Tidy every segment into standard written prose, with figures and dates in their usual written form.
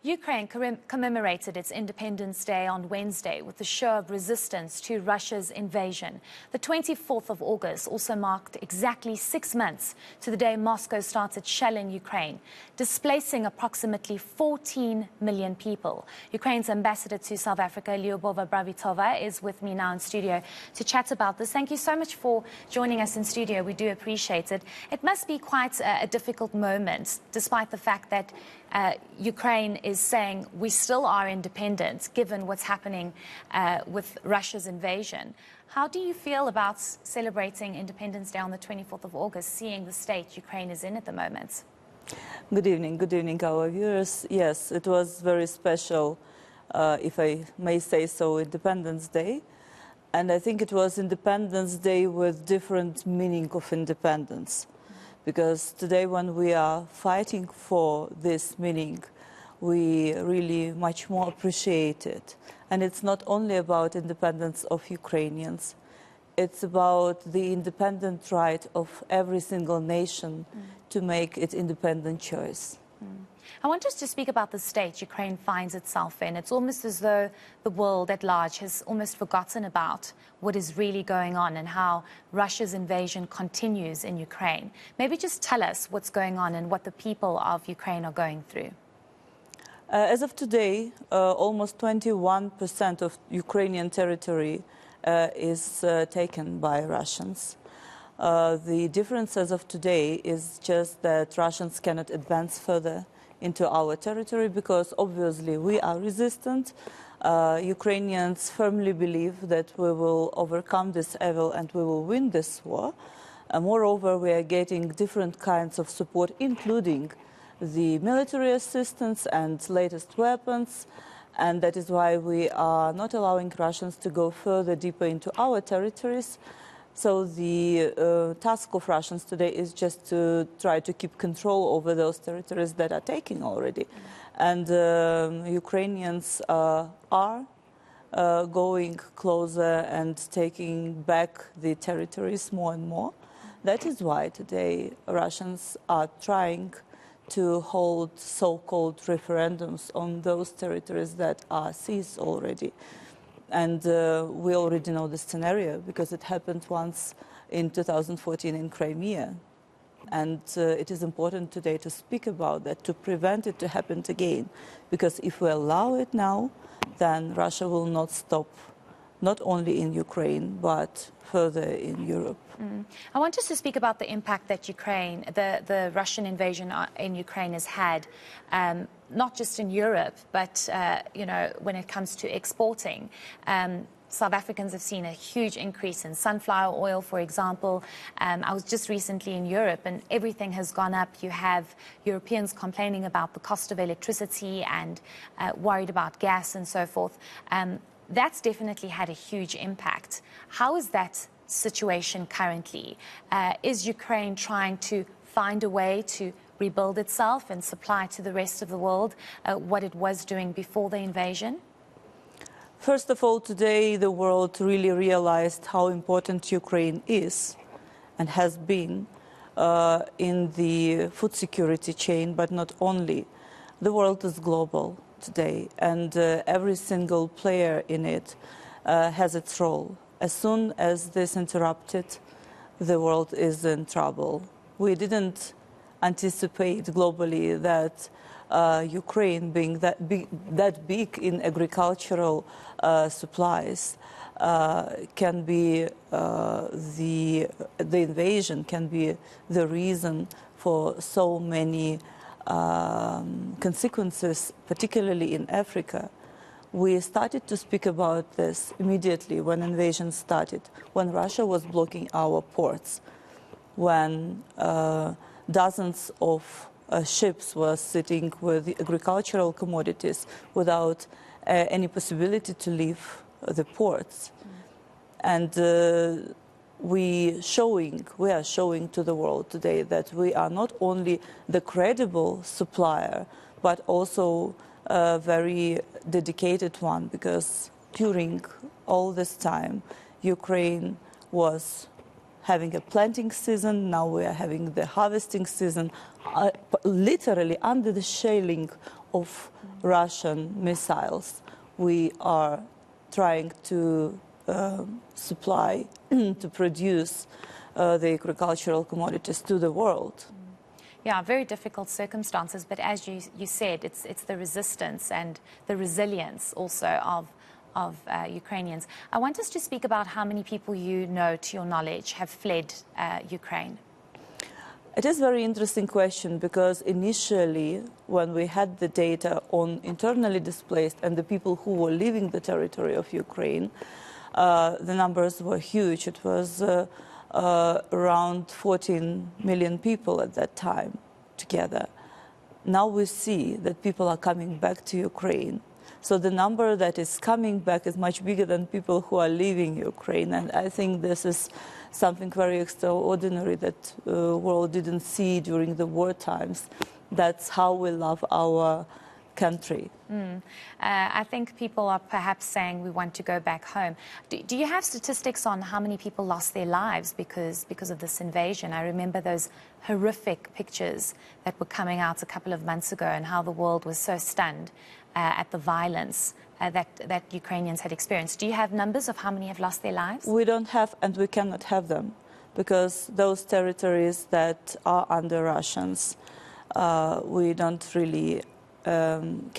Ukraine commemorated its Independence Day on Wednesday with a show of resistance to Russia's invasion. The 24th of August also marked exactly 6 months to the day Moscow started shelling Ukraine, displacing approximately 14 million people. Ukraine's ambassador to South Africa, Liubov Abravitova, is with me now in studio to chat about this. Thank you so much for joining us in studio. We do appreciate it. It must be quite a difficult moment, despite the fact that Ukraine is saying we still are independent, given what's happening with Russia's invasion. How do you feel about celebrating Independence Day on the 24th of August, seeing the state Ukraine is in at the moment? Good evening, our viewers. Yes, it was very special, if I may say so, Independence Day. And I think it was Independence Day with different meaning of independence. Because today, when we are fighting for this meaning, we really much more appreciate it. And it's not only about independence of Ukrainians. It's about the independent right of every single nation to make its independent choice. I want us to speak about the state Ukraine finds itself in. It's almost as though the world at large has almost forgotten about what is really going on and how Russia's invasion continues in Ukraine. Maybe just tell us what's going on and what the people of Ukraine are going through. As of today, almost 21% of Ukrainian territory is taken by Russians. The difference as of today is just that Russians cannot advance further into our territory because obviously we are resistant. Ukrainians firmly believe that we will overcome this evil and we will win this war. Moreover, we are getting different kinds of support, including the military assistance and latest weapons. And that is why we are not allowing Russians to go further deeper into our territories. So the task of Russians today is just to try to keep control over those territories that are taken already. And Ukrainians are going closer and taking back the territories more and more. That is why today Russians are trying to hold so-called referendums on those territories that are seized already. And we already know the scenario because it happened once in 2014 in Crimea. And it is important today to speak about that, to prevent it to happen again. Because if we allow it now, then Russia will not stop, not only in Ukraine, but further in Europe. I want us to speak about the impact that the Russian invasion in Ukraine has had, not just in Europe, but when it comes to exporting. South Africans have seen a huge increase in sunflower oil, for example. I was just recently in Europe and everything has gone up. You have Europeans complaining about the cost of electricity and worried about gas and so forth. That's definitely had a huge impact. How is that situation currently? Is Ukraine trying to find a way to rebuild itself and supply to the rest of the world what it was doing before the invasion? First of all, today the world really realized how important Ukraine is and has been in the food security chain, but not only. The world is global today, and every single player in it has its role. As soon as this interrupted, the world is in trouble. We didn't anticipate globally that Ukraine, being that big in agricultural supplies, can be the invasion can be the reason for so many consequences, particularly in Africa. We started to speak about this immediately when invasion started, when Russia was blocking our ports, when dozens of ships were sitting with agricultural commodities without any possibility to leave the ports. And we are showing to the world today that we are not only the credible supplier, but also a very dedicated one, because during all this time, Ukraine was having a planting season, now we are having the harvesting season, literally under the shelling of Russian missiles. We are trying to supply, to produce the agricultural commodities to the world. Yeah, very difficult circumstances, but as you said, it's the resistance and the resilience also of Ukrainians. I want us to speak about how many people you know, to your knowledge, have fled Ukraine. It is a very interesting question because initially, when we had the data on internally displaced and the people who were leaving the territory of Ukraine, the numbers were huge. It was around 14 million people at that time together. Now we see that people are coming back to Ukraine. So the number that is coming back is much bigger than people who are leaving Ukraine. And I think this is something very extraordinary that the world didn't see during the war times. That's how we love our country. I think people are perhaps saying we want to go back home. Do you have statistics on how many people lost their lives because of this invasion? I remember those horrific pictures that were coming out a couple of months ago and how the world was so stunned at the violence that Ukrainians had experienced. Do you have numbers of how many have lost their lives? We don't have, and we cannot have them, because those territories that are under Russians, we don't really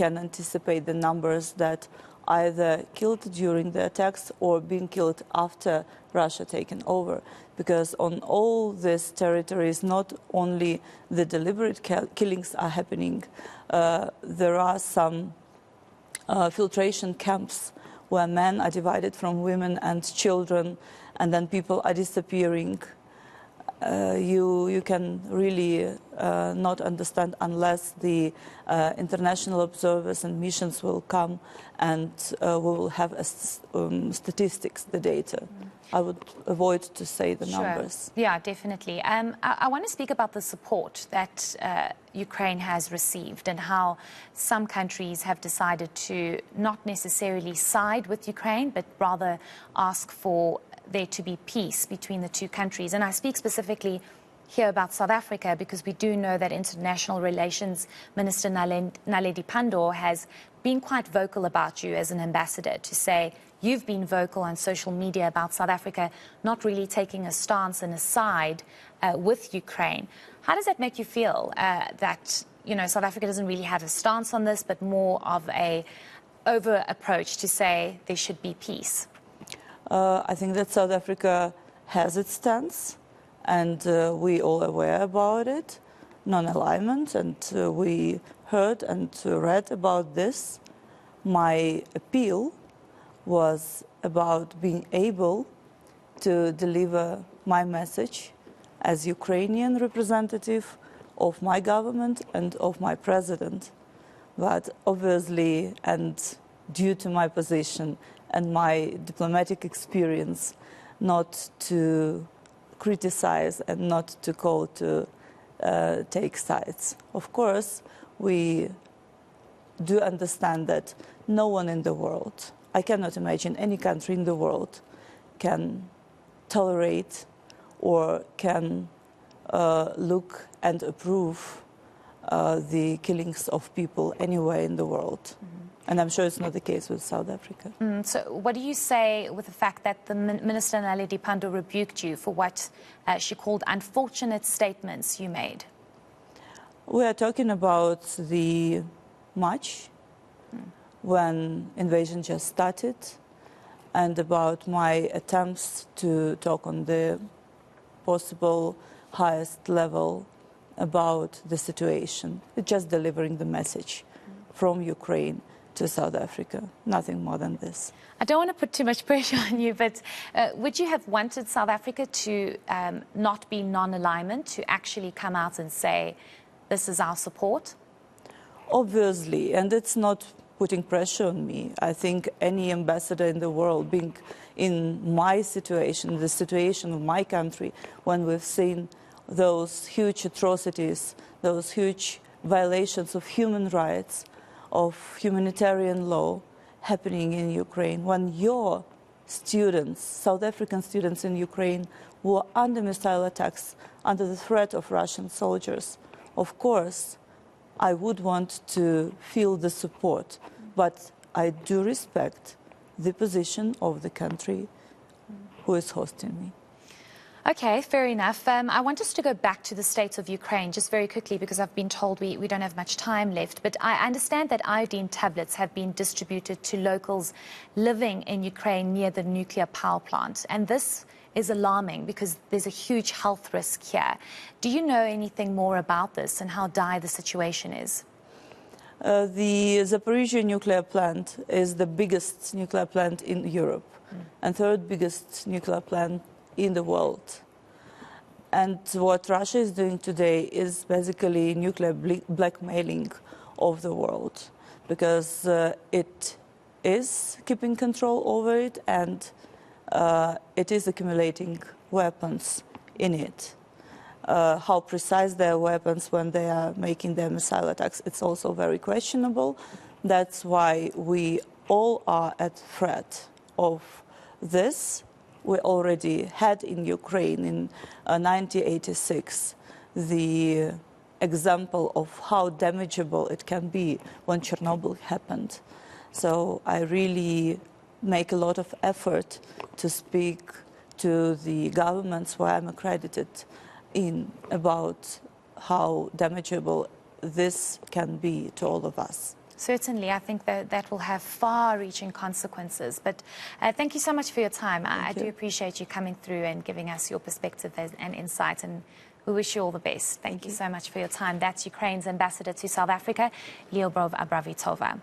can anticipate the numbers that either killed during the attacks or being killed after Russia taken over. Because on all these territories, not only the deliberate killings are happening, there are some filtration camps where men are divided from women and children, and then people are disappearing. You can really not understand unless the international observers and missions will come and we will have statistics, the data. I would avoid to say the numbers. Yeah, definitely. I want to speak about the support that Ukraine has received and how some countries have decided to not necessarily side with Ukraine, but rather ask for there to be peace between the two countries. And I speak specifically here about South Africa because we do know that International Relations Minister Naledi Pandor has been quite vocal about you as an ambassador, to say you've been vocal on social media about South Africa not really taking a stance and a side with Ukraine. How does that make you feel that, you know, South Africa doesn't really have a stance on this, but more of a over approach to say there should be peace? I think that South Africa has its stance, and we all aware about it, non-alignment, and we heard and read about this. My appeal was about being able to deliver my message as Ukrainian representative of my government and of my president. But obviously, and due to my position and my diplomatic experience, not to criticize and not to call to take sides. Of course, we do understand that no one in the world, I cannot imagine any country in the world, can tolerate or can look and approve the killings of people anywhere in the world. Mm-hmm. And I'm sure it's not the case with South Africa. So what do you say with the fact that the Minister Naledi Pandor rebuked you for what she called unfortunate statements you made? We are talking about the March, when invasion just started, and about my attempts to talk on the possible highest level about the situation, just delivering the message from Ukraine to South Africa, nothing more than this. I don't want to put too much pressure on you, but would you have wanted South Africa to not be non-alignment, to actually come out and say, this is our support? Obviously, and it's not putting pressure on me. I think any ambassador in the world, being in my situation, the situation of my country, when we've seen those huge atrocities, those huge violations of human rights, of humanitarian law happening in Ukraine, when your students, South African students in Ukraine, who are under missile attacks, under the threat of Russian soldiers. Of course, I would want to feel the support, but I do respect the position of the country who is hosting me. Okay, fair enough. I want us to go back to the state of Ukraine just very quickly because I've been told we don't have much time left. But I understand that iodine tablets have been distributed to locals living in Ukraine near the nuclear power plant. And this is alarming because there's a huge health risk here. Do you know anything more about this and how dire the situation is? The Zaporizhzhia nuclear plant is the biggest nuclear plant in Europe and third biggest nuclear plant in the world. And what Russia is doing today is basically nuclear blackmailing of the world, because it is keeping control over it and it is accumulating weapons in it. How precise their weapons when they are making their missile attacks, it's also very questionable. That's why we all are at threat of this. We already had in Ukraine in 1986 the example of how damageable it can be when Chernobyl happened. So I really make a lot of effort to speak to the governments where I'm accredited in about how damageable this can be to all of us. Certainly, I think that will have far-reaching consequences. But thank you so much for your time. I do appreciate you coming through and giving us your perspective and insight, and we wish you all the best. Thank you so much for your time. That's Ukraine's ambassador to South Africa, Liubov Abravitova.